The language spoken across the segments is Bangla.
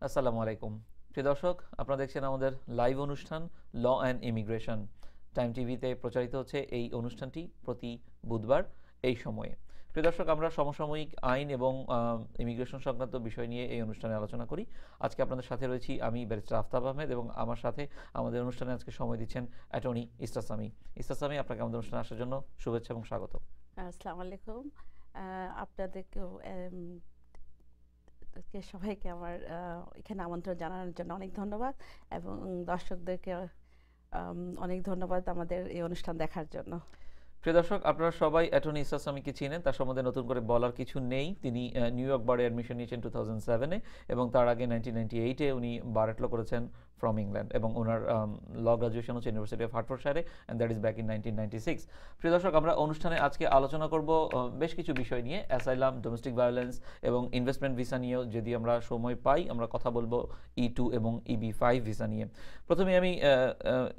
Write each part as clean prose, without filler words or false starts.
আসসালামু আলাইকুম প্রিয় দর্শক, আপনারা দেখছেন আমাদের লাইভ অনুষ্ঠান ল অ্যান্ড ইমিগ্রেশন। টাইম টিভিতে প্রচারিত হচ্ছে এই অনুষ্ঠানটি প্রতি বুধবার এই সময়ে। প্রিয় দর্শক, আমরা সমসাময়িক আইন এবং ইমিগ্রেশন সংক্রান্ত বিষয় নিয়ে এই অনুষ্ঠানে আলোচনা করি। আজকে আপনাদের সাথে রয়েছি আমি ব্যারিস্টার আফতাব আহমেদ এবং আমার সাথে আমাদের অনুষ্ঠানে আজকে সময় দিচ্ছেন অ্যাটর্নি ইসরাত সামি। ইসরাত সামি, আপনাকে আমাদের অনুষ্ঠানে আসার জন্য শুভেচ্ছা এবং স্বাগত। আসসালামু আলাইকুম। আপনাদেরকেও সবাইকে আমার এখানে আমন্ত্রণ জানানোর জন্য অনেক ধন্যবাদ এবং দর্শকদেরকে অনেক ধন্যবাদ আমাদের এই অনুষ্ঠান দেখার জন্য। প্রিয় দর্শক, আপনারা সবাই অ্যাটর্নি ইসরাত সামিকে চিনেন, তার সম্বন্ধে নতুন করে বলার কিছু নেই। তিনি নিউ ইয়র্ক বারে অ্যাডমিশন নিয়েছেন 2007-এ এবং তার আগে 1998-এ উনি বার ল করেছেন ফ্রম ইংল্যান্ড এবং ওনার ল গ্রাজুয়েশন হচ্ছে ইউনিভার্সিটি অফ হার্টফোর্ডশায়ারে, and that is back in 1996। প্রিয় দর্শক, আমরা অনুষ্ঠানে আজকে আলোচনা করব বেশ কিছু বিষয় নিয়ে, অ্যাসাইলাম, ডোমেস্টিক ভায়োলেন্স এবং ইনভেস্টমেন্ট ভিসা নিয়েও যদি আমরা সময় পাই আমরা কথা বলবো E2 এবং EB5 ভিসা নিয়ে। প্রথমে আমি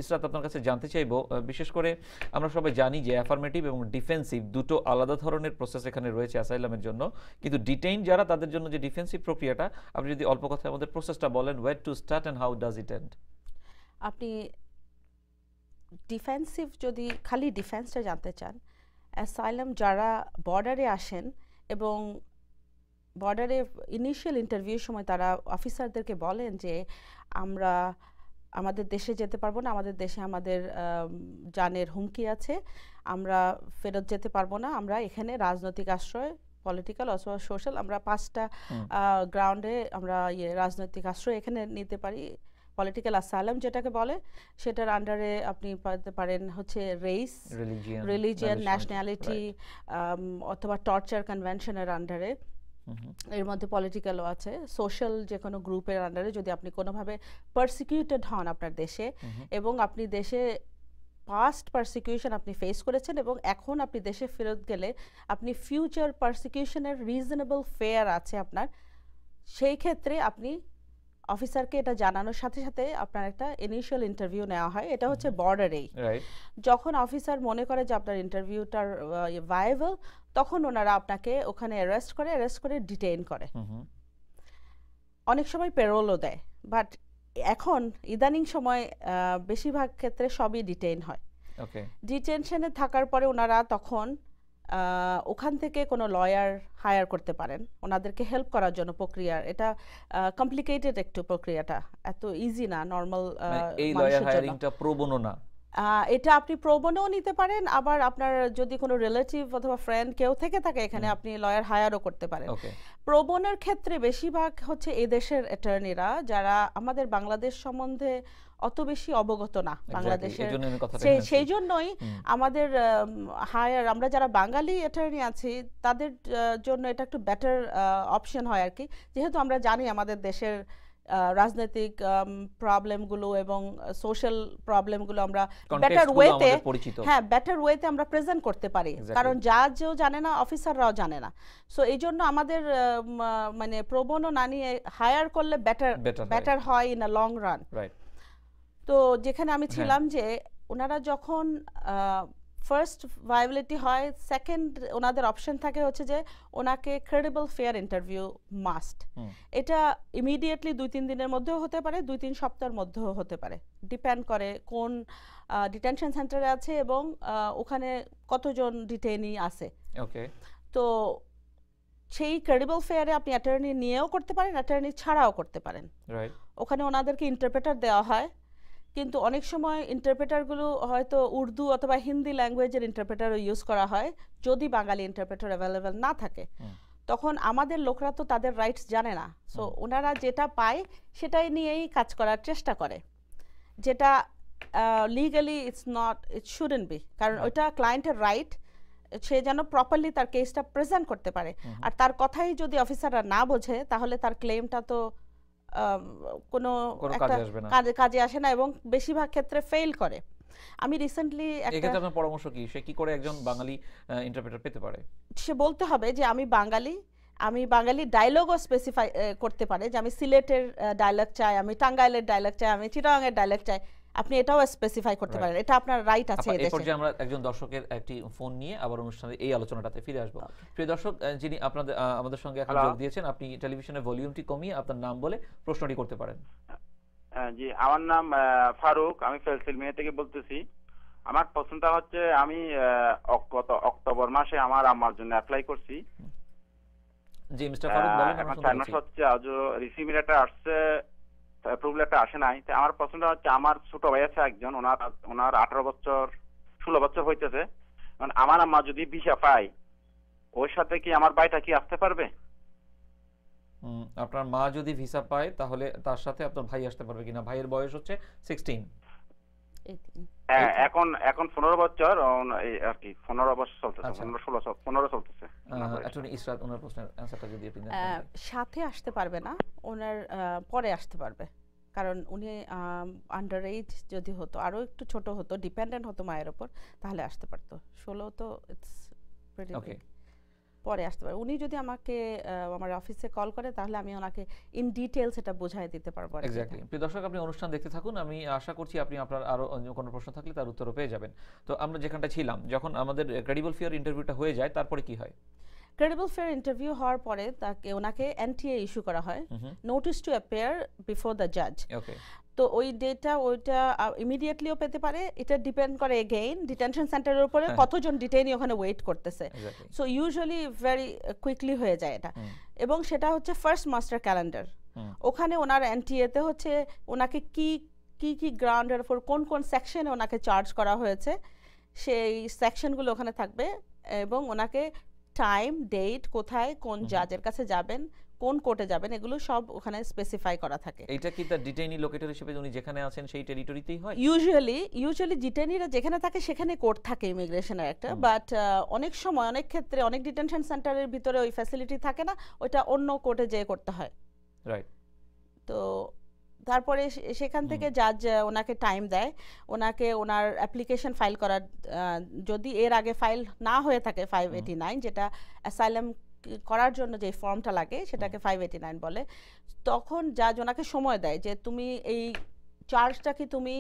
ইসরাত আপনার কাছে জানতে চাইব, বিশেষ করে আমরা সবাই জানি যে অ্যাফার্মেটিভ এবং ডিফেন্সিভ দুটো আলাদা ধরনের প্রসেস এখানে রয়েছে অ্যাসাইলামের জন্য, কিন্তু ডিটেইন যারা তাদের জন্য যে ডিফেন্সিভ প্রক্রিয়াটা, আপনি যদি অল্প কথায় আমাদের প্রসেসটা বলেন, where to start and how does it end. আপনি ডিফেন্সিভ যদি খালি ডিফেন্সটা জানতে চান, অ্যাসাইলাম যারা বর্ডারে আসেন এবং বর্ডারে ইনিশিয়াল ইন্টারভিউর সময় তারা অফিসারদেরকে বলেন যে আমরা আমাদের দেশে যেতে পারবো না, আমাদের দেশে আমাদের জানের হুমকি আছে, আমরা ফেরত যেতে পারবো না, আমরা এখানে রাজনৈতিক আশ্রয়, পলিটিক্যাল অথবা সোশ্যাল, আমরা 5টা গ্রাউন্ডে আমরা রাজনৈতিক আশ্রয় এখানে নিতে পারি। পলিটিক্যাল অ্যাসাইলাম যেটাকে বলে, সেটার আন্ডারে আপনি পেতে পারেন হচ্ছে রেস, রিলিজিয়ান, ন্যাশনালিটি অথবা টর্চার কনভেনশনের আন্ডারে। এর মধ্যে পলিটিক্যালও আছে, সোশ্যাল যে কোনো গ্রুপের আন্ডারে যদি আপনি কোনোভাবে পারসিকিউটেড হন আপনার দেশে এবং আপনি দেশে পাস্ট পারসিকিউশন আপনি ফেস করেছেন এবং এখন আপনি দেশে ফেরত গেলে আপনি ফিউচার পারসিকিউশনের রিজনেবল ফেয়ার আছে আপনার, সেই ক্ষেত্রে আপনি অফিসারকে এটা জানানোর সাথে সাথে আপনার একটা ইনিশিয়াল ইন্টারভিউ নেওয়া হয়। এটা হচ্ছে বর্ডারেই। যখন অফিসার মনে করে যে আপনার ইন্টারভিউটার ভায়াবল, তখন ওনারা আপনাকে ওখানে অ্যারেস্ট করে ডিটেইন করে, অনেক সময় পেরোলও দেয়, বাট এখন ইদানিং সময় বেশিরভাগ ক্ষেত্রে সবই ডিটেইন হয়। ডিটেনশনে থাকার পরে ওনারা তখন ওখান থেকে কোনো লয়ার হায়ার করতে পারেন ওনাদেরকে হেল্প করার জন্য। প্রক্রিয়া এটা কমপ্লিকেটেড একটু, প্রক্রিয়াটা এত ইজি না নর্মাল মানুষের জন্য। এটা আপনি প্রোবোনও নিতে পারেন, আবার আপনার যদি কোনো রিলেটিভ অথবা ফ্রেন্ড কেউ থেকে থাকে এখানে, আপনি লয়ার হায়ারও করতে পারেন। প্রোবোনের ক্ষেত্রে বেশিরভাগ হচ্ছে এই দেশের অ্যাটর্নিরা যারা আমাদের বাংলাদেশ সম্বন্ধে অত বেশি অবগত না বাংলাদেশের, সেই জন্যই আমাদের হায়ার, আমরা যারা বাঙালি অ্যাটর্নি আছি তাদের জন্য এটা একটু বেটার অপশন হয় আর কি, যেহেতু আমরা জানি আমাদের দেশের রাজনৈতিক প্রবলেমগুলো এবং সোশ্যাল প্রবলেমগুলো আমরা বেটার ওয়েতে, বেটার ওয়েতে আমরা প্রেজেন্ট করতে পারি, কারণ জাজও জানে না, অফিসাররাও জানে না। সো এই জন্য আমাদের মানে প্রোবোনো না নিয়ে হায়ার করলে বেটার হয় ইন আ লং রান। তো যেখানে আমি ছিলাম যে ওনারা যখন ফার্স্ট ভায়াবিলিটি হয়, সেকেন্ড ওনাদের অপশন থাকে হচ্ছে যে ওনাকে ক্রেডিবল ফেয়ার ইন্টারভিউ মাস্ট। এটা ইমিডিয়েটলি 2-3 দিনের মধ্যেও হতে পারে, 2-3 সপ্তাহের মধ্যেও হতে পারে, ডিপেন্ড করে কোন ডিটেনশন সেন্টারে আছে এবং ওখানে কতজন ডিটেইনি আছে। তো সেই ক্রেডিবল ফেয়ারে আপনি অ্যাটর্নি নিয়েও করতে পারেন, অ্যাটর্নি ছাড়াও করতে পারেন। ওখানে ওনাদেরকে ইন্টারপ্রেটার দেওয়া হয়, কিন্তু অনেক সময় ইন্টারপ্রেটারগুলো হয়তো উর্দু অথবা হিন্দি ল্যাঙ্গুয়েজের ইন্টারপ্রেটারও ইউজ করা হয় যদি বাঙালি ইন্টারপ্রেটার অ্যাভেলেবেল না থাকে। তখন আমাদের লোকরা তো তাদের রাইটস জানে না, সো ওনারা যেটা পায় সেটাই নিয়েই কাজ করার চেষ্টা করে, যেটা লিগালি ইট শুডেন্ট বি, কারণ ওইটা ক্লায়েন্টের রাইট, সে যেন প্রপারলি তার কেসটা প্রেজেন্ট করতে পারে। আর তার কথাই যদি অফিসাররা না বোঝে তাহলে তার ক্লেমটা তো কোনো কাজে আসে না এবং বেশিরভাগ ক্ষেত্রে ফেল করে। আমি রিসেন্টলি এক্ষেত্রে আপনার পরামর্শ কি, সে কি করে একজন বাঙালি ইন্টারপ্রেটার পেতে পারে? সে বলতে হবে যে আমি বাঙালি ডায়লগও স্পেসিফাই করতে পারে, যে আমি সিলেটের ডায়লগ চাই, আমি টাঙ্গাইলের ডায়লগ চাই, আমি চিটাগাংয়ের ডায়লগ চাই, আপনি এটাও স্পেসিফাই করতে রাইট। পারেন, এটা আপনার রাইট আছে এই এদেশে। পর্যায়ে আমরা একজন দর্শকের একটি ফোন নিয়ে আবার অনুষ্ঠানের এই আলোচনাটাতে ফিরে আসবো। প্রিয় দর্শক, যিনি আমাদের সঙ্গে এখন হ্যালো। যোগ দিয়েছেন, আপনি টেলিভিশনের ভলিউমটি কমিয়ে আপনার নাম বলে প্রশ্নটি করতে পারেন। জি, আমার নাম ফারুক, আমি পেন্সিলভেনিয়া থেকে বলতেছি। আমার প্রশ্নটা হচ্ছে, আমি গত অক্টোবর মাসে আমার আম্মার জন্য অ্যাপ্লাই করছি। জি মিস্টার ফারুক বলেন, আমরা এখন শুনতে 4 মাস পাচ্ছি। হচ্ছে, আজও রিসিভ লেটার আসছে, অ্যাপ্রুভ লেটার আসে নাই। তো আমার প্রশ্নটা হচ্ছে, আমার ছোট ভাই আছে একজন, ওনার 18 বছর 16 বছর হইতেছে। মানে আমার আম্মা যদি ভিসা পায়, ওর সাথে কি আমার ভাইটা কি আসতে পারবে? আপনার মা যদি ভিসা পায় তাহলে তার সাথে আপনার ভাই আসতে পারবে কিনা? ভাইয়ের বয়স হচ্ছে 16। হ্যাঁ, এখন 15 বছর, এই আর কি 15 বছর চলতেছে, আচ্ছা। 15 চলতেছে। অ্যাটর্নি ইসরাত, ওনার প্রশ্নের অ্যানসারটা যদি আপনি দেন। সাথে আসতে পারবে না, ওনার পরে আসতে পারবে, কারণ উনি আন্ডার এজ যদি হতো, আরও একটু ছোট হতো, ডিপেন্ডেন্ট হতো মায়ের ওপর, তাহলে আসতে পারতো। 16 তো ইটস প্রিটি ওকে। বিগ, পরে আসতে পারে। উনি যদি আমাকে আমার অফিসে কল করে, তাহলে আমি ওনাকে ইন ডিটেলস এটা বোঝাই দিতে পারবো আর কি। এক্স্যাক্টলি। প্রিয় দর্শক, আপনি অনুষ্ঠান দেখতে থাকুন, আমি আশা করছি আপনি আপনার আরো অন্য কোনো প্রশ্ন থাকলে তার উত্তরও পেয়ে যাবেন। তো আমরা যেখানটা ছিলাম, যখন আমাদের ক্রেডিবল ফিয়ার ইন্টারভিউটা হয়ে যায় তারপরে কি হয়? ক্রেডিবল ফেয়ার ইন্টারভিউ হওয়ার পরে ওনাকে এনটিএ ইস্যু করা হয়, notice to appear before the জাজ। ওকে। তো ওইটা ইমিডিয়েটলিও পেতে পারে, এটা ডিপেন্ড করে এগেইন ডিটেনশন সেন্টারের উপরে কতজন ডিটেইনি ওখানে ওয়েট করতেছে। সো ইউজুয়ালি ভেরি কুইকলি হয়ে যায় এটা। এবং সেটা হচ্ছে ফার্স্ট মাস্টার ক্যালেন্ডার, ওখানে ওনার এনটিএতে হচ্ছে ওনাকে কি কি কি গ্রাউন্ডের উপর কোন কোন সেকশনে ওনাকে চার্জ করা হয়েছে সেই সেকশনগুলো ওখানে থাকবে, এবং ওনাকে টাইম, ডেট, কোথায় কোন জাজের কাছে যাবেন, কোন কোর্টে যাবেন, এগুলো সব ওখানে স্পেসিফাই করা থাকে। এইটা কি তার ডিটেইনি লোকেটর হিসেবে উনি যেখানে আছেন সেই টেরিটরিতেই হয়? ইউজুয়ালি ডিটেইনিরা যেখানে থাকে সেখানে কোর্ট থাকে ইমিগ্রেশনের একটা, বাট অনেক সময় অনেক ক্ষেত্রে অনেক ডিটেনশন সেন্টারের ভিতরে ওই ফ্যাসিলিটি থাকে না, ওটা অন্য কোর্টে যেয়ে করতে হয়। রাইট। তো তারপরে সেখান থেকে জাজ ওনাকে টাইম দেয়, ওনাকে ওনার অ্যাপ্লিকেশন ফাইল করার, যদি এর আগে ফাইল না হয়ে থাকে 589, যেটা অ্যাসাইলাম করার জন্য যে ফর্মটা লাগে সেটাকে 589 বলে, তখন জাজ ওনাকে সময় দেয় যে তুমি এই চার্জটা কি তুমি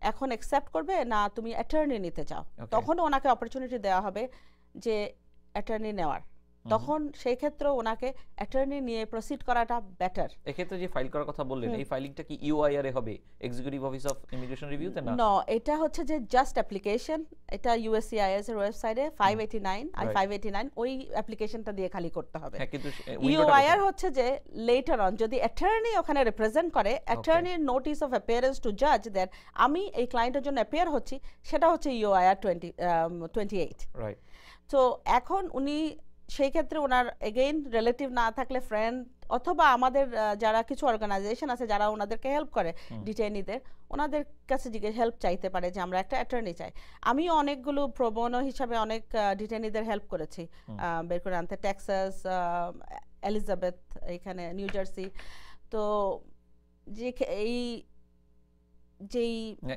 এখন অ্যাকসেপ্ট করবে না তুমি অ্যাটর্নি নিতে চাও। তখন ওনাকে অপরচুনিটি দেওয়া হবে যে অ্যাটর্নি নেওয়ার, তখন সেই ক্ষেত্রে ওনাকে অ্যাটর্নি নিয়ে প্রসিড করাটা বেটার। এক্ষেত্রে যে ফাইল করার কথা বললেন, এই ফাইলিংটা কি ইউআইআর এ হবে, এক্সিকিউটিভ অফিস অফ ইমিগ্রেশন রিভিউতে? না, এটা হচ্ছে যে জাস্ট অ্যাপ্লিকেশন, এটা ইউএসসিআইএস এর ওয়েবসাইটে 589 ওই অ্যাপ্লিকেশনটা দিয়ে খালি করতে হবে। হ্যাঁ, কিন্তু ইউআইআর হচ্ছে যে লেটার অন যদি অ্যাটর্নি ওখানে রিপ্রেজেন্ট করে, অ্যাটর্নির নোটিস অফ অ্যাপিয়ারেন্স টু জাজ দ্যাট আমি এই ক্লায়েন্টের জন্য অ্যাপিয়ার হচ্ছি, সেটা হচ্ছে ইউআইআর 28। রাইট। তো এখন উনি সেই ক্ষেত্রে ওনার এগেইন রিলেটিভ না থাকলে ফ্রেন্ড, অথবা আমাদের যারা কিছু অর্গানাইজেশন আছে যারা ওনাদেরকে হেল্প করে ডিটেইনিদের, ওনাদের কাছে হেল্প চাইতে পারে যে আমরা একটা অ্যাটর্নি চাই। আমিও অনেকগুলো প্রবোনো হিসাবে অনেক ডিটেইনিদের হেল্প করেছি বের করে আনতে, টেক্সাস, এলিজাবেথ, এখানে নিউ জার্সি। তো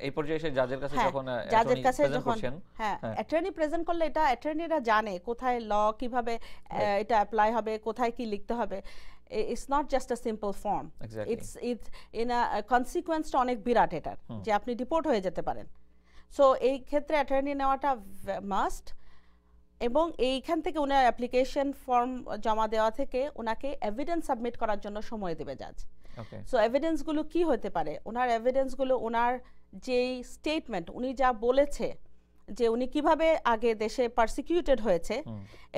এই পর্যায়ে এসে জাজের কাছে যখন অ্যাটর্নি প্রেজেন্ট করলে, এটা অ্যাটর্নিরা জানে কোথায় ল কিভাবে এটা অ্যাপ্লাই হবে, কোথায় কি লিখতে হবে। It's not just a simple form, it's in a কনসিকুয়েন্সটা অনেক বিরাট এটার, যে আপনি ডিপোর্ট হয়ে যেতে পারেন। সো এই ক্ষেত্রে অ্যাটর্নি নেওয়াটা মাস্ট। এবং এইখান থেকে ওনার অ্যাপ্লিকেশন ফর্ম জমা দেওয়া থেকে ওনাকে এভিডেন্স সাবমিট করার জন্য সময় দেবে জাজ। সো এভিডেন্সগুলো কি হতে পারে? ওনার এভিডেন্সগুলো ওনার যেই স্টেটমেন্ট উনি যা বলেছে যে উনি কিভাবে আগে দেশে পারসিকিউটেড হয়েছে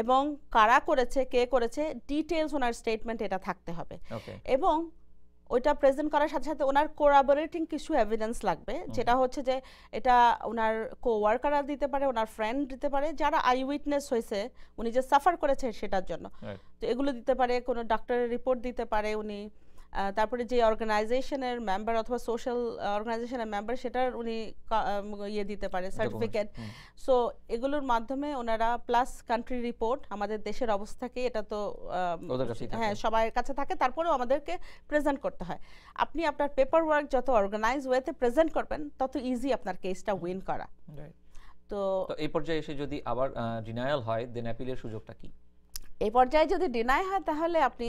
এবং কারা করেছে, কে করেছে, ডিটেলস ওনার স্টেটমেন্ট এটা থাকতে হবে। এবং ওইটা প্রেজেন্ট করার সাথে সাথে ওনার কোরাবোরেটিং কিছু এভিডেন্স লাগবে, যেটা হচ্ছে যে এটা ওনার কোওয়ার্কাররা দিতে পারে, ওনার ফ্রেন্ড দিতে পারে, যারা আই উইটনেস হয়েছে উনি যে সাফার করেছে সেটার জন্য। তো এগুলো দিতে পারে, কোনো ডাক্তারের রিপোর্ট দিতে পারে উনি, তারপরে যে অর্গানাইজেশনের মেম্বার অথবা সোশ্যাল অর্গানাইজেশনের মেম্বার সেটার উনি ইয়ে দিতে পারে, সার্টিফিকেট। সো এগুলোর মাধ্যমে ওনারা, প্লাস কান্ট্রি রিপোর্ট, আমাদের দেশের অবস্থাকে, এটা তো হ্যাঁ সবার কাছে থাকে, তারপরেও আমাদেরকে প্রেজেন্ট করতে হয়। আপনি আপনার পেপার ওয়ার্ক যত অর্গানাইজ ওয়েতে প্রেজেন্ট করবেন, তত ইজি আপনার কেসটা উইন করা। তো এই পর্যায়ে এসে যদি আবার ডিনায়াল হয়, দেন অ্যাপিলের সুযোগটা কি? এই পর্যায়ে যদি ডিনাই হয় তাহলে আপনি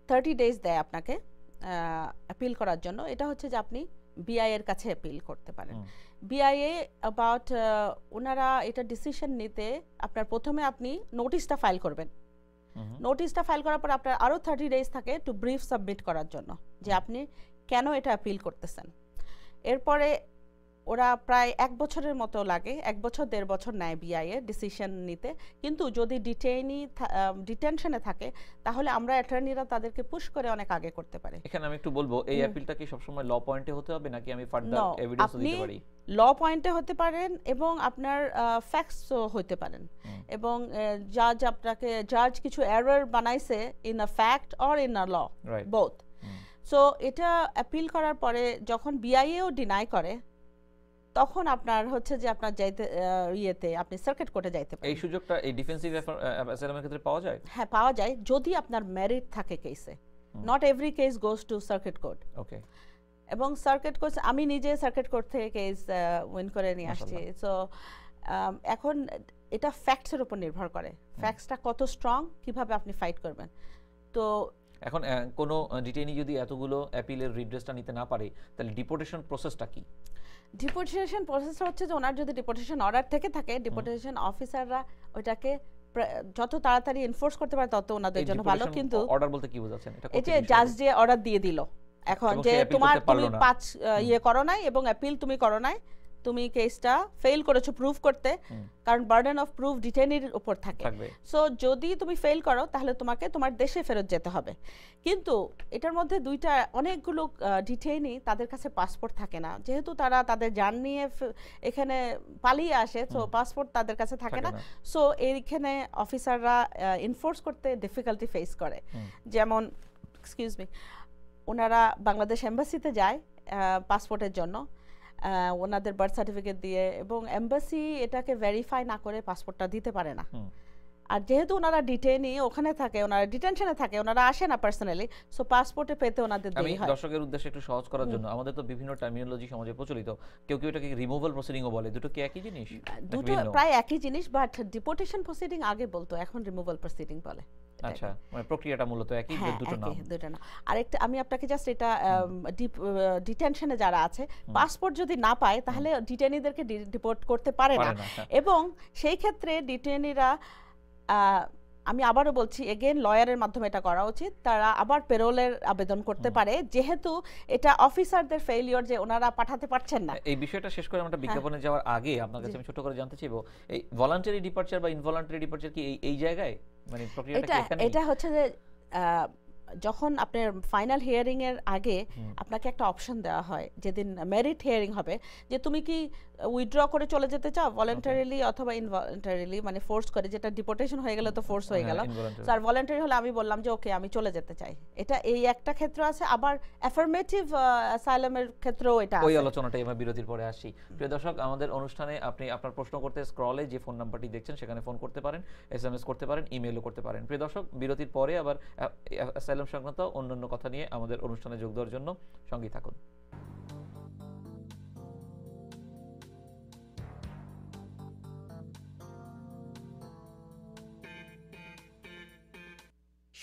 30 ডেজ দেয় আপনাকে অ্যাপিল করার জন্য। এটা হচ্ছে যে আপনি বিআই এর কাছে অ্যাপিল করতে পারেন। বিআইএ অ্যাবাউট ওনারা এটা ডিসিশন নিতে আপনার প্রথমে আপনি নোটিশটা ফাইল করবেন। নোটিশটা ফাইল করার পর আপনার আরও 30 ডেজ থাকে টু ব্রিফ সাবমিট করার জন্য যে আপনি কেন এটা অ্যাপিল করতেছেন। এরপরে ওরা প্রায় 1 বছরের মতো লাগে, 1 বছর 1.5 বছর নেয় বিআইএ ডিসিশন নিতে। কিন্তু যদি ডিটেনশনে থাকে তাহলে আমরা অ্যাটর্নিরা তাদেরকে পুশ করে অনেক আগে করতে পারি। এখানে আমি একটু বলবো, এই অ্যাপিলটা কি সবসময় ল পয়েন্টে হতে হবে নাকি আমি ফার্দার এভিডেন্সও দিতে পারি? ল পয়েন্টে হতে পারেন এবং আপনার ফ্যাক্টসও হতে পারেন, এবং জাজ কিছু এরর বানাইছে in a fact or in a law, both. So এটা অ্যাপিল করার পরে যখন বিআইএও ডিনাই করে তখন আপনার হচ্ছে যে আপনার যাইতে আপনি সার্কিট কোর্টে যাইতে পারেন। এই সুযোগটা এই ডিফেন্সিভ অ্যাসাইলামের ক্ষেত্রে পাওয়া যায়? হ্যাঁ, পাওয়া যায় যদি আপনার মেরিট থাকে কেসে। Not every case goes to circuit court. Okay. এবং সার্কিট কোর্ট, আমি নিজে সার্কিট কোর্ট থেকে কেস উইন করে নিয়ে আসছি। সো এখন এটা ফ্যাক্টসের উপর নির্ভর করে, ফ্যাক্টসটা কত স্ট্রং, কিভাবে আপনি ফাইট করবেন। তো এখন কোনো ডিটেইনি যদি এতগুলো অ্যাপিলের রিড্রেসটা নিতে না পারে তাহলে ডিপোর্টেশন প্রসেসটা কি? ডিপোর্টেশন প্রসেসটা হচ্ছে যে ওনার যদি ডিপোর্টেশন অর্ডার থেকে থাকে, ডিপোর্টেশন অফিসাররা ওইটাকে যত তাড়াতাড়ি এনফোর্স করতে পারে তত ওনাদের জন্য ভালো। কিন্তু অর্ডার বলতে কি বোঝাচ্ছেন? এটা এই যে জাজ যে অর্ডার দিয়ে দিল এখন যে তুমি 5 করো নাই এবং অ্যাপিল তুমি করো নাই, তুমি কেসটা ফেল করেছো প্রুভ করতে, কারণ বার্ডেন অফ প্রুফ ডিটেইনির উপর থাকে। সো যদি তুমি ফেল করো তাহলে তোমাকে তোমার দেশে ফেরত যেতে হবে। কিন্তু এটার মধ্যে অনেকগুলো ডিটেইনি তাদের কাছে পাসপোর্ট থাকে না, যেহেতু তারা তাদের জান নিয়ে এখানে পালিয়ে আসে, সো পাসপোর্ট তাদের কাছে থাকে না। সো এইখানে অফিসাররা এনফোর্স করতে ডিফিকাল্টি ফেস করে। যেমন এক্সকিউজ মি, ওনারা বাংলাদেশ এম্বাসিতে যায় পাসপোর্টের জন্য, ওনাদের বার্থ সার্টিফিকেট দিয়ে, এবং এম্বাসি এটাকে ভেরিফাই না করে পাসপোর্টটা দিতে পারে না। আর যেহেতু ওনারা ডিটেইনি ওখানে থাকে, ওনারা ডিটেনশনে থাকে, ওনারা আসে না পার্সোনালি, সো পাসপোর্টে পেতে ওনাদের দেরি হয়। আমি দর্শকের উদ্দেশ্যে একটু সহজ করার জন্য, আমাদের তো বিভিন্ন টার্মিনোলজি সমাজে প্রচলিত, কেউ কেউ এটাকে রিমুভাল প্রসিডিংও বলে, দুটো কি একই জিনিস? দুটো প্রায় একই জিনিস, বাট ডিপোর্টেশন প্রসিডিং আগে বলতো, এখন রিমুভাল প্রসিডিং বলে। আচ্ছা, মানে প্রক্রিয়াটা মূলত একই, দুটো না। আরেকটা আমি আপনাকে জাস্ট এটা ডিটেনশনে যারা আছে পাসপোর্ট যদি না পায় তাহলে ডিটেইনিদেরকে ডিপোর্ট করতে পারে না, এবং সেই ক্ষেত্রে ডিটেইনিরা, আমি আবারও বলছি এগেইন লয়ারের মাধ্যমে এটা করা উচিত, তারা আবার পেরোলের আবেদন করতে পারে, যেহেতু এটা অফিসারদের ফেইলিওর যে ওনারা পাঠাতে পারছেন না। এই বিষয়টা শেষ করে আমরা বিজ্ঞাপনে যাওয়ার আগে আপনার কাছে আমি ছোট করে জানতে চাইবো, এই ভলান্টারি ডিপারচার বা ইনভলান্টারি ডিপারচার কি এই জায়গায়, মানে প্রক্রিয়াটা কি এখানে? এটা হচ্ছে যে যখন আপনার ফাইনাল হিয়ারিং এর আগে আপনাকে একটা অপশন দেওয়া হয়, যেদিন মেরিট হিয়ারিং হবে, যে তুমি কি উইথড্র করে চলে যেতে চাও ভলান্টারিলি অথবা ইনভলান্টারিলি, মানে ফোর্স করে, যেটা ডিপোর্টেশন হয়ে গেলে তো ফোর্স হয়ে গেল। আর ভলান্টারি হলে আমি বললাম যে ওকে আমি চলে যেতে চাই, এটা এই একটা ক্ষেত্র আছে। আবার অ্যাফার্মেটিভ অ্যাসাইলামের ক্ষেত্রেও এটা আছে। ওই আলোচনাটাই আমরা বিরতির পরে আসি। প্রিয় দর্শক, আমাদের অনুষ্ঠানে আপনি আপনার প্রশ্ন করতে স্ক্রলে যে ফোন নাম্বারটি দেখছেন সেখানে ফোন করতে পারেন, এসএমএস করতে পারেন, ইমেইলও করতে পারেন। প্রিয় দর্শক, বিরতির পরে আবার অ্যাসাইলাম সংক্রান্ত অন্যান্য কথা নিয়ে আমাদের অনুষ্ঠানে যোগ দেওয়ার জন্য সঙ্গী থাকুন।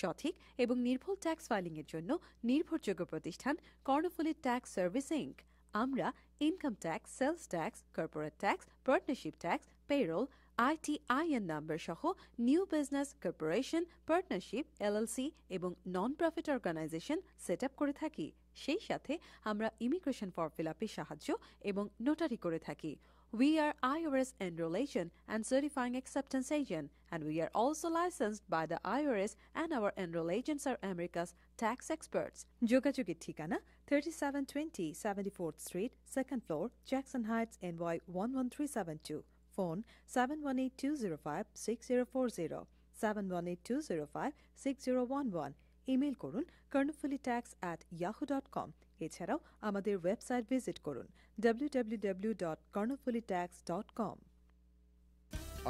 সঠিক এবং নির্ভুল ট্যাক্স ফাইলিং এর জন্য নির্ভরযোগ্য প্রতিষ্ঠান কর্ণফুলী ট্যাক্স সার্ভিস ইনক। আমরা income tax, sales tax, corporate tax, partnership tax, payroll, ITIN number সহ new business, corporation, partnership, LLC এবং non profit organization set up করে থাকি। সেই সাথে আমরা ইমিগ্রেশন ফর্ম ফিল আপে সাহায্য এবং নোটারি করে থাকি। We are IRS enrollation and certifying acceptance agent, and we are also licensed by the IRS, and our enroll agents are America's tax experts. যোগাযোগের ঠিকানা 3720 74th Street, 2nd floor, Jackson Heights, NY 11372. Phone 718-205-6040, 718-205-6011. Email করুন karnafulitax@yahoo.com. এছাড়াও আমাদের ওয়েবসাইট ভিজিট করুন www.karnafulitax.com.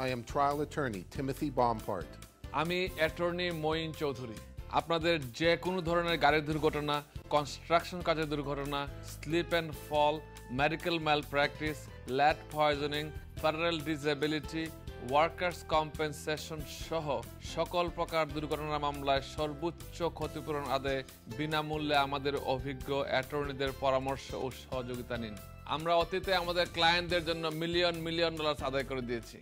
I am trial attorney Timothy Bompart. আমি অ্যাটর্নি মঈন চৌধুরী। আপনাদের যে কোনো ধরনের গাড়ির দুর্ঘটনা, কনস্ট্রাকশন কাজের দুর্ঘটনা, slip and fall, medical malpractice, lead poisoning, federal disability, workers compensation সহ সকল প্রকার দুর্ঘটনা মামলায় সর্বোচ্চ ক্ষতিপূরণ আদায়ে বিনামূল্যে আমাদের অভিজ্ঞ অ্যাটর্নিদের পরামর্শ ও সহযোগিতা নিন। আমরা অতীতে আমাদের ক্লায়েন্টদের জন্য মিলিয়ন মিলিয়ন ডলার আদায় করে দিয়েছি।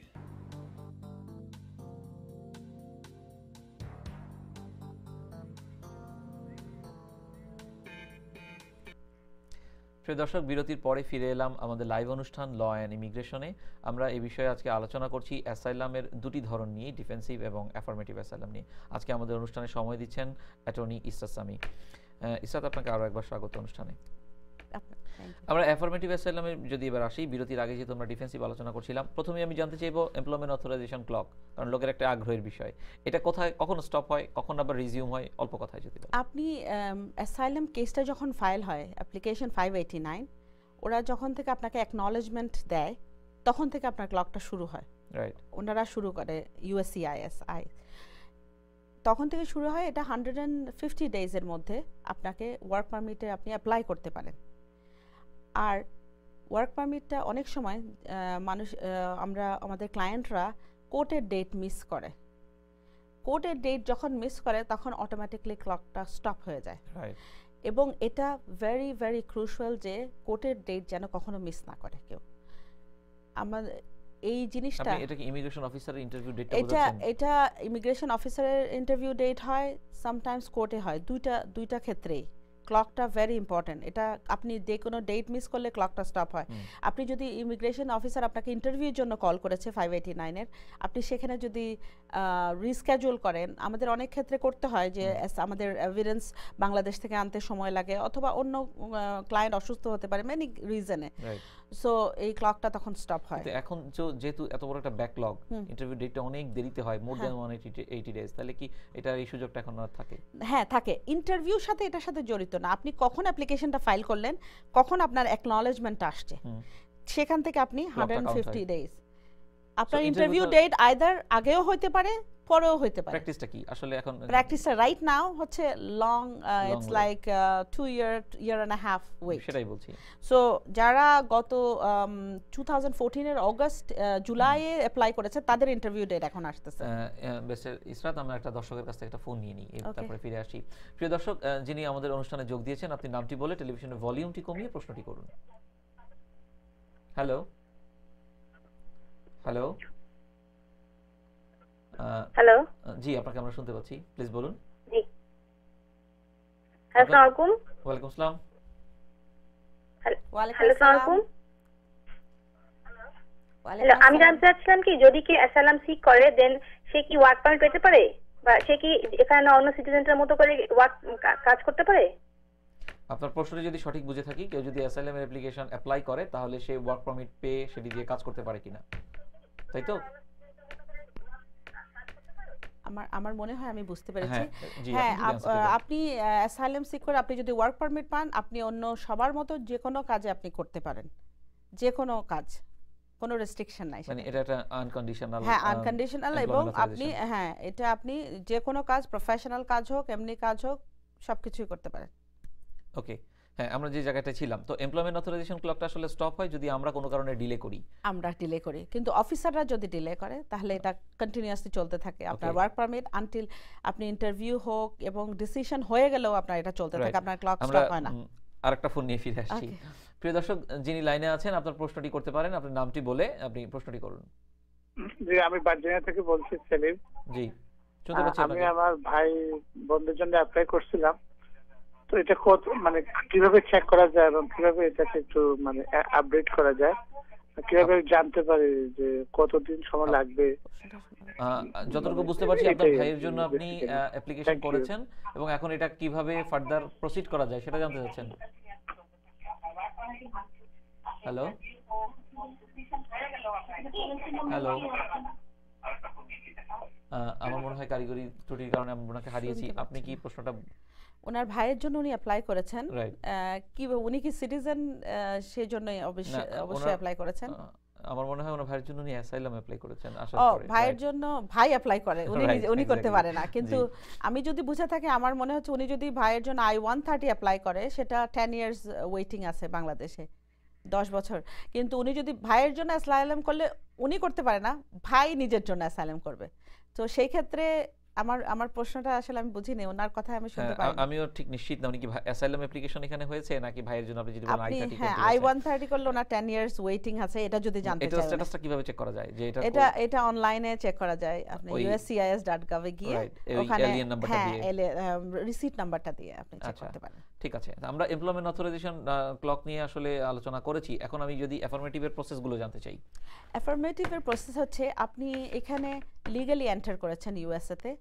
প্রিয় দর্শক, বিরতির পরে ফিরে এলাম আমাদের লাইভ অনুষ্ঠান ল অ্যান্ড ইমিগ্রেশনে। আমরা এই বিষয়ে আজকে আলোচনা করছি অ্যাসাইলামের দুটি ধরন নিয়ে, ডিফেন্সিভ এবং অ্যাফার্মেটিভ অ্যাসাইলাম নিয়ে। আজকে আমাদের অনুষ্ঠানে সময় দিচ্ছেন অ্যাটর্নি ইসরাত সামি। ইসরাত, আপনাকে আরও একবার স্বাগত অনুষ্ঠানে। আমরা অ্যাফার্মেটিভ অ্যাসাইলামে যদি এবার আসি, বিরতির আগে যেহেতু আমরা ডিফেন্সিভ আলোচনা করছিলাম, প্রথমে আমি জানতে চাইবো এমপ্লয়মেন্ট অথরাইজেশন ক্লক, কারণ লোকের একটা আগ্রহের বিষয়। এটা কোথায়, কখন স্টপ হয়, কখন আবার রিজিউম হয়, অল্প কথায় যদি বলেন। আপনি অ্যাসাইলাম কেসটা যখন ফাইল হয়, অ্যাপ্লিকেশন 589, ওরা যখন থেকে আপনাকে অ্যাকনলেজমেন্ট দেয় তখন থেকে আপনার ক্লকটা শুরু হয়। রাইট, ওনারা শুরু করে USCIS, তখন থেকে শুরু হয়। এটা 150 ডেজের মধ্যে আপনাকে ওয়ার্ক পারমিটে আপনি অ্যাপ্লাই করতে পারেন। আর ওয়ার্ক পারমিটটা অনেক সময় আমাদের ক্লায়েন্টরা কোর্টের ডেট মিস করে। কোর্টের ডেট যখন মিস করে তখন অটোমেটিকলি ক্লকটা স্টপ হয়ে যায়। এবং এটা ভেরি ভেরি ক্রুশিয়াল যে কোর্টের ডেট যেন কখনো মিস না করে কেউ। আমাদের এই জিনিসটা, এটা কি ইমিগ্রেশন অফিসারের ইন্টারভিউ ডেট? এটা ইমিগ্রেশন অফিসারের ইন্টারভিউ ডেট হয়, সামটাইমস কোর্টে হয়, দুইটা ক্ষেত্রেই ক্লকটা ভেরি ইম্পর্টেন্ট। এটা আপনি যে কোনো ডেট মিস করলে ক্লকটা স্টপ হয়। আপনি যদি ইমিগ্রেশন অফিসার আপনাকে ইন্টারভিউর জন্য কল করেছে 589-এর, আপনি সেখানে যদি রিস্কেজুল করেন, আমাদের অনেক ক্ষেত্রে করতে হয় যে আমাদের এভিডেন্স বাংলাদেশ থেকে আনতে সময় লাগে, অথবা অন্য ক্লায়েন্ট অসুস্থ হতে পারে, মেনি রিজনে, সো এই ক্লকটা তখন স্টপ হয়। এখন যেহেতু এত বড় একটা ব্যাকলগ, ইন্টারভিউ ডেটটা অনেক দেরিতে হয়, মোর দ্যান 180 ডেজ, তাহলে কি এটা এই সুযোগটা এখন আর থাকে? হ্যাঁ, থাকে। ইন্টারভিউর সাথে এটার সাথে জড়িত না। আপনি কখন অ্যাপ্লিকেশনটা ফাইল করলেন, কখন আপনার অ্যাকনলেজমেন্ট আসছে, সেখান থেকে আপনি 150 ডেজ। আপনার ইন্টারভিউ ডেট আইদার আগেও হতে পারে, পরেও হতে পারে। প্র্যাকটিসটা কি আসলে এখন? প্র্যাকটিসটা রাইট নাও হচ্ছে long, it's like 2 year and a half wait. সেটাই বলছি। সো যারা গত 2014-এর অগস্ট জুলাইয়ে অ্যাপ্লাই করেছে তাদের ইন্টারভিউ ডেট এখন আসতেছে। ইসরাত, আমরা একটা দর্শকের কাছ থেকে একটা ফোন নিয়ে নিই, তারপরে ফিরে আসি। প্রিয় দর্শক, যিনি আমাদের অনুষ্ঠানে যোগ দিয়েছেন, আপনি নামটি বলে টেলিভিশনের ভলিউমটি কমিয়ে প্রশ্নটি করুন। হ্যালো হ্যালো হ্যালো, জি, আপনাকে আমরা শুনতে পাচ্ছি, প্লিজ বলুন। জি, আসসালামু আলাইকুম। ওয়ালাইকুম আসসালাম। হ্যালো, আমি জানতে চাচ্ছিলাম কি, যদি কি অ্যাসাইলাম সিক করে দেন সে কি ওয়ার্ক পারমিট পেতে পারে, বা সে কি এখানে অন্য সিটিজেনদের মতো করে কাজ করতে পারে? আপনার প্রশ্নটি যদি সঠিক বুঝে থাকি, কেউ যদি অ্যাসাইলাম অ্যাপ্লিকেশন অ্যাপ্লাই করে তাহলে সে ওয়ার্ক পারমিট পেয়ে সেটি দিয়ে কাজ করতে পারে কিনা, তাই তো? আমার মনে হয় আমি বুঝতে পেরেছি। হ্যাঁ, আপনি অ্যাসাইলাম সিক করে আপনি যদি ওয়ার্ক পারমিট পান, আপনি অন্য সবার মতো যে কোনো কাজে আপনি করতে পারেন, যে কোনো কাজ, কোনো রেস্ট্রিকশন নাই। মানে এটা একটা আনকন্ডিশনাল, হ্যাঁ, আনকন্ডিশনাল, এবং আপনি এটা আপনি যে কোনো কাজ, প্রফেশনাল কাজ হোক, এমনি কাজ হোক, সবকিছুই করতে পারেন। ওকে, হ্যাঁ, আমরা যে জায়গাটা ছিলাম, তো এমপ্লয়মেন্ট অথরাইজেশন ক্লকটা আসলে স্টপ হয় যদি আমরা কোনো কারণে ডিলে করি। আমরা ডিলে করি, কিন্তু অফিসাররা যদি ডিলে করে তাহলে এটা কন্টিনিউয়াসলি চলতে থাকে। আপনার ওয়ার্ক পারমিট আনটিল আপনি ইন্টারভিউ হোক এবং ডিসিশন হয়ে গেলেও আপনার এটা চলতে থাকে, আপনার ক্লক স্টপ হয় না। আরেকটা ফোন নিয়ে ফিরে আসছি। প্রিয় দর্শক, যিনি লাইনে আছেন, আপনার প্রশ্নটি করতে পারেন, আপনার নামটি বলে আপনি প্রশ্নটি করুন। জি, আমি ভার্জিনিয়া থেকে বলছি, সেলিম। জি, শুনতে পাচ্ছি। আমি আমার ভাই বোনদের জন্য অ্যাপ্লাই করছিলাম, তো এটা কত, মানে কিভাবে চেক করা যায় এবং কিভাবে এটাকে একটু মানে আপডেট করা যায়, কিভাবে জানতে পারি যে কতদিন সময় লাগবে? যতটুকু বুঝতে পারছি, আপনার ভাইয়ের জন্য আপনি অ্যাপ্লিকেশন করেছেন এবং এখন এটা কিভাবে ফার্দার প্রসিড করা যায় সেটা জানতে চাচ্ছেন। হ্যালো হ্যালো, আমার মনে হয় কারিগরি ত্রুটির কারণে আমরা ওনাকে হারিয়েছি। আপনি কি প্রশ্নটা? ওনার ভাইয়ের জন্য উনি অ্যাপ্লাই করেছেন, কি উনি কি সিটিজেন, সেজন্যই অবশ্যই অ্যাপ্লাই করেছেন। আমার মনে হয় ওনার ভাইয়ের জন্য উনি অ্যাসাইলাম অ্যাপ্লাই করেছেন। ভাইয়ের জন্য ভাই অ্যাপ্লাই করে, উনি করতে পারে না। কিন্তু আমি যদি বুঝে থাকি, আমার মনে হচ্ছে উনি যদি ভাইয়ের জন্য I-130 অ্যাপ্লাই করে, সেটা 10 years ওয়েটিং আছে বাংলাদেশে। 10 বছর, কিন্তু উনি যদি ভাইয়ের জন্য অ্যাসাইলাম করলে উনি করতে পারে না, ভাই নিজের জন্য অ্যাসাইলাম করবে। তো সেই ক্ষেত্রে আমার প্রশ্নটা আসলে আমি বুঝিনি, ওনার কথা আমি শুনতে হ্যাঁ, পাইনি। আমিও ঠিক নিশ্চিত না উনি কি অ্যাসাইলাম অ্যাপ্লিকেশন এখানে হয়েছে নাকি ভাইয়ের জন্য আপনি যদি বলেন আপনি I-30 হ্যাঁ করতে হয়েছে। I-130 করলে ওনার 10 ইয়ার্স ওয়েটিং আছে, এটা যদি জানতে এটার চাই উনি। স্ট্যাটাসটা কিভাবে চেক করা যায় যে এটা অনলাইনে চেক করা যায়, আপনি ওই- uscis.gov এ গিয়ে Right, ওই ওখানে alien নাম্বারটা হ্যাঁ দিয়ে। রিসিট নাম্বারটা দিয়ে আপনি চেক আচ্ছা, করতে পারেন। ঠিক আছে। আমরা এমপ্লয়মেন্ট অথরাইজেশন ক্লক নিয়ে আসলে আলোচনা করেছি, এখন আমি যদি অ্যাফার্মেটিভের প্রসেসগুলো জানতে চাই। অ্যাফার্মেটিভের প্রসেস হচ্ছে আপনি এখানে লিগালি এন্টার করেছেন ইউএসএ তে,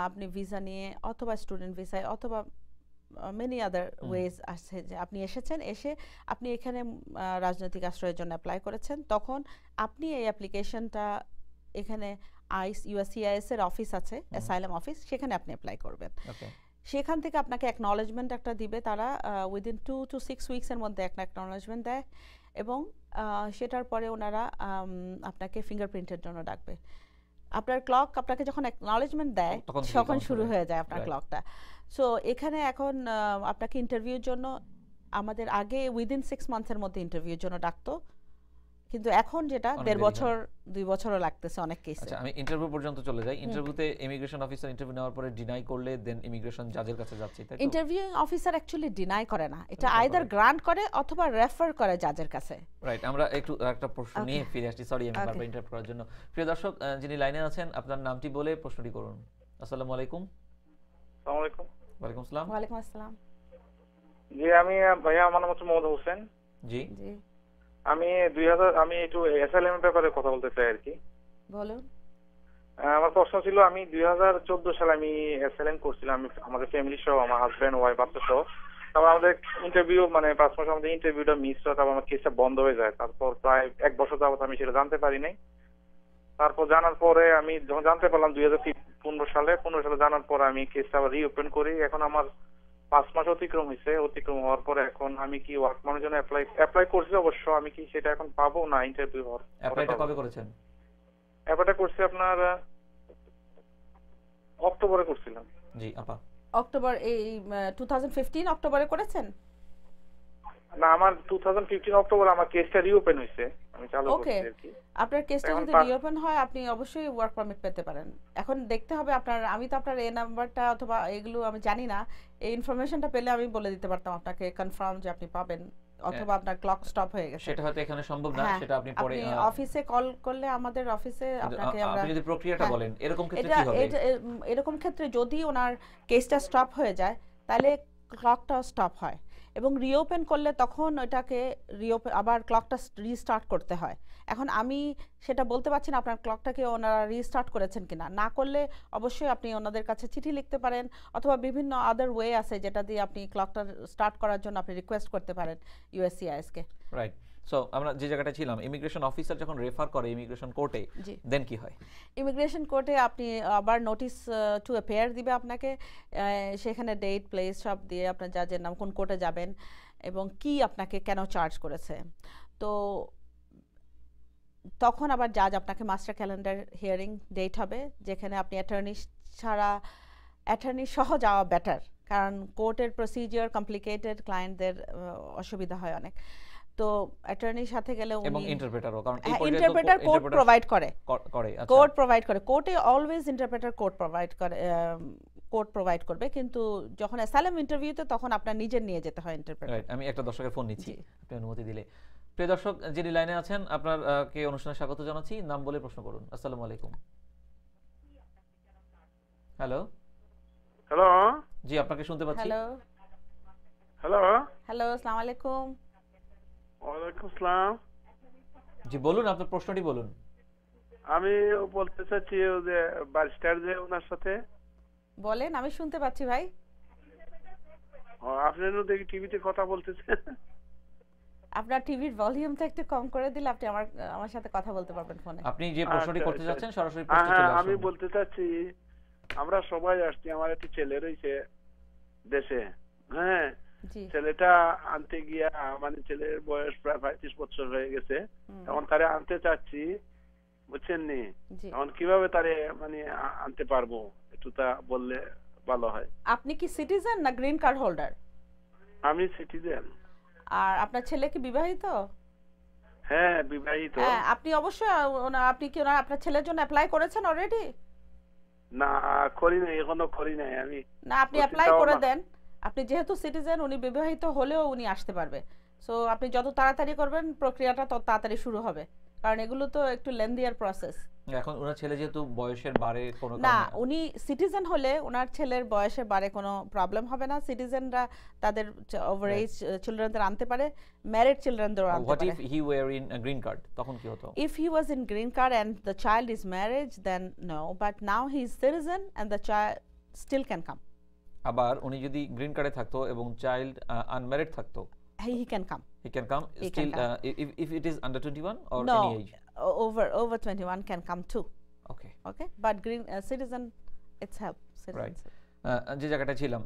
আপনি ভিসা নিয়ে অথবা স্টুডেন্ট ভিসায় অথবা মেনি আদার ওয়েজ আছে যে আপনি এসেছেন, এসে আপনি এখানে রাজনৈতিক আশ্রয়ের জন্য অ্যাপ্লাই করেছেন, তখন আপনি এই অ্যাপ্লিকেশনটা এখানে ইউএসসিআইএস এর অফিস আছে, অ্যাসাইলাম অফিস, সেখানে আপনি অ্যাপ্লাই করবেন। ওকে, সেখান থেকে আপনাকে অ্যাকনলেজমেন্ট একটা দিবে তারা, উইদিন 2 to 6 উইকসের মধ্যে একটা অ্যাকনলেজমেন্ট দেয়, এবং সেটার পরে ওনারা আপনাকে ফিঙ্গারপ্রিন্টের জন্য ডাকবে। আপনার ক্লক আপনাকে যখন অ্যাকনলেজমেন্ট দেয় তখন থেকে তখন count শুরু হবে। হয়ে যায় আপনার Right. ক্লকটা। সো এখানে এখন আপনাকে ইন্টারভিউর জন্য, আমাদের আগে উইদিন 6 মান্থসের মধ্যে ইন্টারভিউর জন্য ডাকতো, কিন্তু এখন যেটা অনেক 1.5 দেরি বছর 2 বছরও লাগতেছে অনেক কেসে। আচ্ছা, আমি ইন্টারভিউ পর্যন্ত চলে যাই। ইন্টারভিউতে ইমিগ্রেশন অফিসার ইন্টারভিউ নেওয়ার পরে ডিনাই করলে দেন ইমিগ্রেশন জাজের কাছে যাচ্ছে, তাই তো? ইন্টারভিউ অফিসার অ্যাকচুয়ালি ডিনাই করে না, এটা করে। আইদার গ্রান্ট করে অথবা রেফার করে জাজের কাছে। রাইট, আমরা একটু একটা প্রশ্ন Okay. নিয়ে ফিরে আসছি, সরি আমি Okay. বারবার ইন্টারাপ্ট করার জন্য। প্রিয় দর্শক, যিনি লাইনে আছেন আপনার নামটি বলে প্রশ্নটি করুন। আসসালামু আলাইকুম। আসসালামু আলাইকুম। ওয়ালাইকুম আসসালাম। ওয়ালাইকুম আসসালাম। জি, আমি ভাইয়া, আমার নাম হচ্ছে মোহাম্মদ হোসেন। জি, জি আমি একটু অ্যাসাইলামের ব্যাপারে কথা বলতে চাই আর কি। বলুন। আমার প্রশ্ন ছিল, আমি 2014 সালে আমি অ্যাসাইলাম করছিলাম, আমি আমাদের ফ্যামিলি সহ, আমার হাজবেন্ড, ওয়াইফ, বাচ্চা সহ। তারপর আমাদের ইন্টারভিউ, মানে 5 মাস আমাদের ইন্টারভিউটা মিস হয়, তারপর আমার কেসটা বন্ধ হয়ে যায়। তারপর প্রায় 1 বছর যাবত আমি সেটা জানতে পারি নাই। তারপর জানার পরে আমি যখন জানতে পারলাম 2015 সালে জানার পরে আমি কেসটা আবার রিওপেন করি। এখন আমার 5 মাস অতিক্রম হয়েছে। অতিক্রম হওয়ার পরে এখন আমি কি ওয়ার্ক পারমিটের জন্য অ্যাপ্লাই করছি অবশ্য, আমি কি সেটা এখন পাবো না ইন্টারভিউ হওয়ার পরে অ্যাপ্লাইটা পাবো? কবে করেছেন? অ্যাপ্লাইটা করছি আপনার অক্টোবরে করছিলাম। জি আপা। অক্টোবর, এই 2015 অক্টোবরে করেছেন? না, আমার 2015 অক্টোবরে আমার কেসটা রিওপেন হয়েছে, আমি চালু করছি ওকে, আর কি। আপনার কেসটা এখন যদি রিওপেন হয় আপনি অবশ্যই ওয়ার্ক পারমিট পেতে পারেন। এখন দেখতে হবে আপনার, আমি তো আপনার এই নাম্বারটা অথবা এগুলো আমি জানি না, এই ইনফরমেশনটা পেলে আমি বলে দিতে পারতাম আপনাকে কনফার্ম যে আপনি পাবেন, অথবা আপনার ক্লক স্টপ হয়ে গেছে। সেটা হয়তো এখানে সম্ভব না, হ্যাঁ, সেটা আপনি পরে আপনি অফিসে কল করলে আমাদের অফিসে আপনাকে আমরা, আপনি যদি প্রক্রিয়াটা হ্যাঁ, বলেন এরকম ক্ষেত্রে এটা কি হবে? এরকম ক্ষেত্রে যদি ওনার কেসটা স্টপ হয়ে যায় তাহলে ক্লকটা স্টপ হয়, এবং রিওপেন করলে তখন ওটাকে আবার ক্লকটা রিস্টার্ট করতে হয়। এখন আমি সেটা বলতে পারছি না আপনার ক্লকটাকে ওনারা রিস্টার্ট করেছেন কিনা। না করলে অবশ্যই আপনি ওনাদের কাছে চিঠি লিখতে পারেন, অথবা বিভিন্ন আদার ওয়ে আছে যেটা দিয়ে আপনি ক্লকটা স্টার্ট করার জন্য আপনি রিকোয়েস্ট করতে পারেন ইউএসসিআইএস কে। রাইট। সো আমরা যে জায়গাটা ছিলাম, ইমিগ্রেশন অফিসার যখন রেফার করে ইমিগ্রেশন কোর্টে, জি, দেন কি হয়? ইমিগ্রেশন কোর্টে আপনি আবার নোটিস টু অ্যাপিয়ার দিবে আপনাকে, সেখানে ডেট প্লেস সব দিয়ে আপনার জাজের নাম, কোন কোর্টে যাবেন এবং কি আপনাকে কেন চার্জ করেছে। তো তখন আবার জাজ আপনাকে মাস্টার ক্যালেন্ডার হিয়ারিং ডেট হবে, যেখানে আপনি অ্যাটর্নি ছাড়া, অ্যাটর্নি সহ যাওয়া বেটার, কারণ কোর্টের প্রসিজিওর কমপ্লিকেটেড, ক্লায়েন্টদের অসুবিধা হয় অনেক। তো অ্যাটর্নির সাথে গেলে এবং উনি ইন্টারপ্রেটারও, কারণ এই ইন্টারপ্রেটার কোর্ট প্রোভাইড করে, আচ্ছা, কোর্ট প্রোভাইড করে, কোর্টে অলওয়েজ ইন্টারপ্রেটার কোর্ট প্রোভাইড করবে, কিন্তু যখন অ্যাসাইলাম ইন্টারভিউতে তখন আপনার নিজের নিয়ে যেতে হয় ইন্টারপ্রেটার। রাইট। আমি একটা দর্শকের ফোন নিচ্ছি, জি। আপনি অনুমতি দিলে। প্রিয় দর্শক, যিনি লাইনে আছেন আপনার কে অনুষ্ঠানে স্বাগত জানাচ্ছি, নাম বলে প্রশ্ন করুন। আসসালামু আলাইকুম। হ্যালো। হ্যালো। জি, আপনাকে শুনতে পাচ্ছি। Hello hello. হ্যালো, আসসালামু আলাইকুম। ওয়ালাইকুম আসসালাম। জি বলুন, আপনার প্রশ্নটি বলুন। আমি বলতে চাচ্ছি যে ব্যারিস্টার যে ওনার সাথে, বলেন, আমি শুনতে পাচ্ছি ভাই। আপনি দেখি টিভিতে কথা বলতেছেন। আপনার টিভির ভলিউমটা একটু কম করে দিলে আপনি আমার সাথে কথা বলতে পারবেন ফোনে। আপনি যে প্রশ্নটি আচ্ছা, করতে আচ্ছা। যাচ্ছেন সরাসরি প্রশ্নে চলে আসুন। আমি বলতে চাচ্ছি, আমরা সবাই আসছি, আমার একটা ছেলে রয়েছে দেশে, হ্যাঁ, জি, ছেলেটা আনতে গিয়া, মানে ছেলের বয়স প্রায় 35 বছর হয়ে গেছে, এখন তারে আনতে চাচ্ছি, বুঝছেন নি, জি। এখন কিভাবে তারে মানে আনতে পারবো, একটু তা বললে ভালো হয়। আপনি কি সিটিজেন না গ্রিন কার্ড হোল্ডার? আমি সিটিজেন। আর আপনার ছেলে কি বিবাহিত? হ্যাঁ বিবাহিত। হ্যাঁ, আপনি অবশ্যই আপনি কি আপনার ছেলের জন্য অ্যাপ্লাই করেছেন অলরেডি? না করি নাই, এখনো করি নাই আমি। না, আপনি অ্যাপ্লাই করে দেন। আপনি যেহেতু সিটিজেন, উনি বিবাহিত হলেও উনি আসতে পারবে। সো আপনি যত তাড়াতাড়ি করবেন প্রক্রিয়াটা তত তাড়াতাড়ি শুরু হবে, কারণ এগুলো তো একটু লেন্দিয়ার প্রসেস। এখন ওনার ছেলে যেহেতু বয়সের বারে কোনো না, উনি সিটিজেন হলে ওনার ছেলের বয়সের বারে কোনো প্রবলেম হবে না। সিটিজেনরা তাদের ওভার এজ চিলড্রেনদের আনতে পারে, ম্যারিড চিলড্রেনদেরও আনতে হোয়াট পারে। If he were in green card, তখন কি হতো? If he was in green card and the child is married, then no, but now he is citizen and the child still can come. আবার উনি যদি গ্রিন কার্ডে থাকতো এবং চাইল্ড আনম্যারিড থাকতো, He can come. he can come He still can come. If it is under 21 or No, any age? over 21 can come too. Okay. Okay, but green citizen, it's help. Right. যে জায়গাটা ছিলাম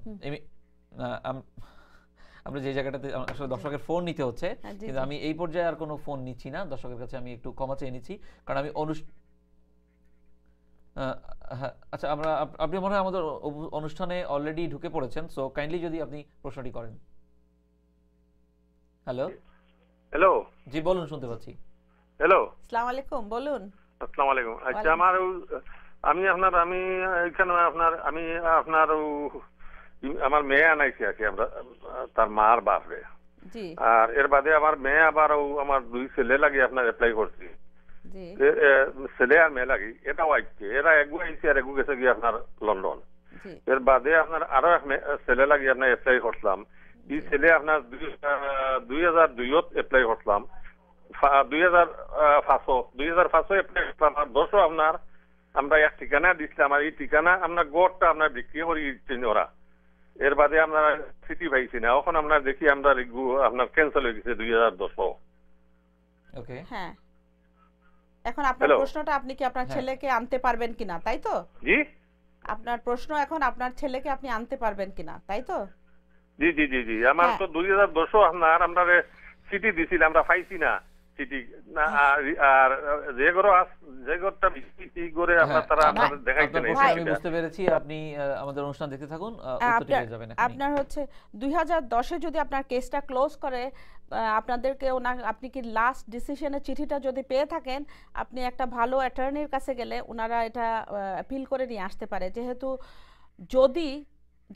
আমরা যে জায়গাটাতে আসলে দর্শকের ফোন নিতে হচ্ছে, কিন্তু আমি এই পর্যায়ে আর কোনো ফোন নিচ্ছি না। দর্শকের কাছে আমি একটু ক্ষমা চেয়ে নিচ্ছি, কারণ আমি আচ্ছা, আপনি মনে হয় আমাদের অনুষ্ঠানে অলরেডি ঢুকে পড়েছেন, সো কাইন্ডলি যদি আপনি প্রশ্নটি করেন। হ্যালো হ্যালো, জি বলুন, শুনতে পাচ্ছি। হ্যালো, আসসালামু আলাইকুম, বলুন। আসসালামু আলাইকুম। আচ্ছা, আমি এখানে আমার মেয়ে আনাইছি আর কি, আমরা তার মার বাপরে। জি। আর এর বাদে আমার মেয়ে আবার আমার 2 ছেলে লাগে আপনার অ্যাপ্লাই করছি। জি। ছেলে আর মেয়ে লাগি, এটাও আইছে, এরা একগু আইছে আর একগু গেছে গিয়ে আপনার লন্ডন। জি। এর বাদে আপনার আরো এক ছেলে লাগি আপনার অ্যাপ্লাই করলাম। এই ছেলে আপনার 2002 অ্যাপ্লাই করলাম, 2005 অ্যাপ্লাই করলাম। আর 10 আপনার আমরা এক ঠিকানা দিচ্ছিলাম, আর এই ঠিকানা আপনার গড়টা আপনার বিক্রি করে দিচ্ছেন ওরা। এর বাদে আমরা সিটি পাইছি না, এখন আমরা দেখি আমরা আপনার ক্যান্সেল হয়ে গেছে 2010। ওকে, হ্যাঁ, এখন আপনার প্রশ্নটা আপনি কি আপনার ছেলেকে আনতে পারবেন কিনা, তাই তো? জি, আপনার প্রশ্ন এখন আপনার ছেলেকে আপনি আনতে পারবেন কিনা, তাই তো? জি জি জি জি। আমার তো 2010 আমরা সিটি দিছিল, আমরা পাইছি না সিটি। আর যে ঘরটা বিক্রি করে আপনার তারা আমাদের দেখাইতে নাই। আমি বুঝতে পেরেছি, আপনি আমাদের অনুষ্ঠান দেখতে থাকুন, উত্তরটি পেয়ে যাবেন। আপনার হচ্ছে 2010 এ যদি আপনার কেসটা ক্লোজ করে আপনাদেরকে আপনি কি লাস্ট ডিসিশনের চিঠিটা যদি পেয়ে থাকেন, আপনি একটা ভালো অ্যাটর্নির কাছে গেলে ওনারা এটা অ্যাপিল করে নিয়ে আসতে পারে। যেহেতু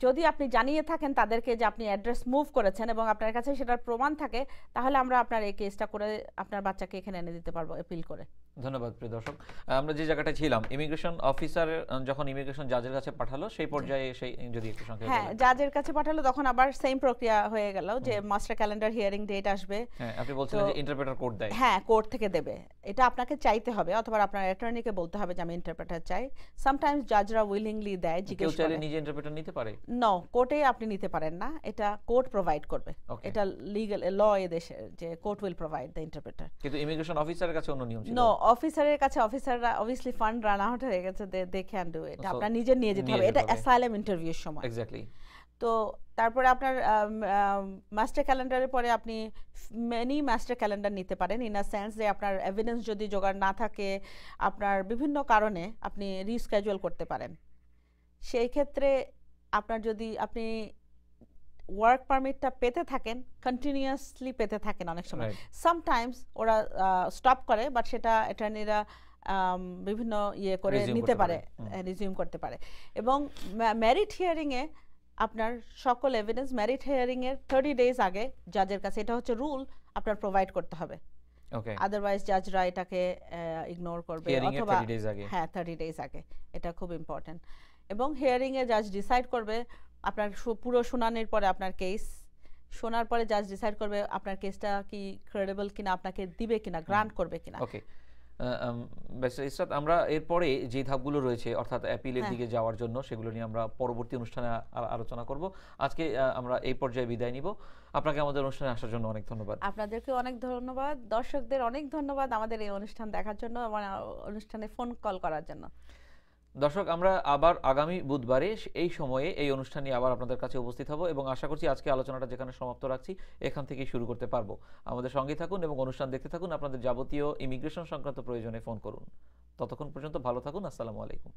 যদি আপনি জানিয়ে থাকেন তাদেরকে যে আপনি অ্যাড্রেস মুভ করেছেন এবং আপনার কাছে সেটার প্রমাণ থাকে, তাহলে আমরা আপনার এই কেসটা করে আপনার বাচ্চাকে এখানে এনে দিতে পারবো অ্যাপিল করে। ধন্যবাদ প্রিয় দর্শক। আমরা যে জায়গাটা ছিলাম, ইমিগ্রেশন অফিসার যখন ইমিগ্রেশন জাজের কাছে পাঠালো সেই পর্যায়ে যদি একটু সংক্ষেপে হ্যাঁ, জাজের কাছে পাঠালো তখন আবার সেম প্রক্রিয়া হয়ে গেল যে মাস্টার ক্যালেন্ডার হিয়ারিং ডেট আসবে। হ্যাঁ, আপনি বলছিলেন যে ইন্টারপ্রেটার কোড দেয়। হ্যাঁ, কোর্ট থেকে দেবে, এটা আপনাকে চাইতে হবে অথবা আপনার অ্যাটর্নিকে বলতে হবে যে আমি ইন্টারপ্রেটার চাই। সামটাইমস জাজরা উইলিংলি দেয়, জিজ্ঞেস করে। কেউ চাইলে নিজে ইন্টারপ্রেটার নিতে পারে? নো, কোর্টে আপনি নিতে পারেন না, এটা কোর্ট প্রোভাইড করবে। এটা লিগ্যাল ল এ দেশে যে court will provide the interpreter. কিন্তু ইমিগ্রেশন অফিসারের কাছে অন্য নিয়ম ছিল। নো, অফিসারের কাছে অফিসাররা অবভিয়াসলি ফান্ড রান আউট হয়ে গেছে, দে ক্যান ডু ইট। আপনার নিজে নিয়ে যেতে হবে, এটা অ্যাসাইলাম ইন্টারভিউর সময়। এক্স্যাক্টলি। তো তারপরে আপনার মাস্টার ক্যালেন্ডারের পরে আপনি মেনি মাস্টার ক্যালেন্ডার নিতে পারেন, ইন আ সেন্স যে আপনার এভিডেন্স যদি জোগাড় না থাকে, আপনার বিভিন্ন কারণে আপনি রিস্কেজুয়াল করতে পারেন। সেই ক্ষেত্রে আপনার যদি আপনি ওয়ার্ক পারমিটটা পেতে থাকেন, কন্টিনিউয়াসলি পেতে থাকেন, অনেক সময় সামটাইমস ওরা স্টপ করে, বাট সেটা অ্যাটর্নিরা বিভিন্ন করে নিতে পারে, রিজিউম করতে পারে। এবং ম্যারিট হিয়ারিংয়ে আপনার সকল এভিডেন্স ম্যারিট হিয়ারিংয়ের 30 ডেজ আগে জাজের কাছে, এটা হচ্ছে রুল, আপনার প্রোভাইড করতে হবে। আদারওয়াইজ জাজরা এটাকে ইগনোর করবে, অথবা হ্যাঁ 30 ডেজ আগে, এটা খুব ইম্পর্টেন্ট। এবং হিয়ারিংয়ে জাজ ডিসাইড করবে আপনার পুরো শুনানির পরে, আপনার কেস শোনার পরে জাজ ডিসাইড করবে আপনার কেসটা কি ক্রেডিবল কিনা, আপনাকে দিবে কিনা, গ্রান্ট করবে কিনা। ওকে, আমরা এরপরে যে ধাপগুলো রয়েছে অর্থাৎ অ্যাপিলের দিকে যাওয়ার জন্য, সেগুলো নিয়ে আমরা পরবর্তী অনুষ্ঠানে আলোচনা করব। আজকে আমরা এই পর্যায়ে বিদায় নিব। আপনাকে আমাদের অনুষ্ঠানে আসার জন্য অনেক ধন্যবাদ। আপনাদেরকে অনেক ধন্যবাদ, দর্শকদের অনেক ধন্যবাদ আমাদের এই অনুষ্ঠান দেখার জন্য এবং অনুষ্ঠানে ফোন কল করার জন্য। দর্শক, আমরা আবার আগামী বুধবারে এই সময়ে এই অনুষ্ঠান নিয়ে আবার আপনাদের কাছে উপস্থিত হব এবং আশা করছি আজকে আলোচনাটা যেখানে সমাপ্ত রাখছি এখান থেকেই শুরু করতে পারবো। আমাদের সঙ্গে থাকুন এবং অনুষ্ঠান দেখতে থাকুন। আপনাদের যাবতীয় ইমিগ্রেশন সংক্রান্ত প্রয়োজনে ফোন করুন। ততক্ষণ পর্যন্ত ভালো থাকুন। আসসালামু আলাইকুম।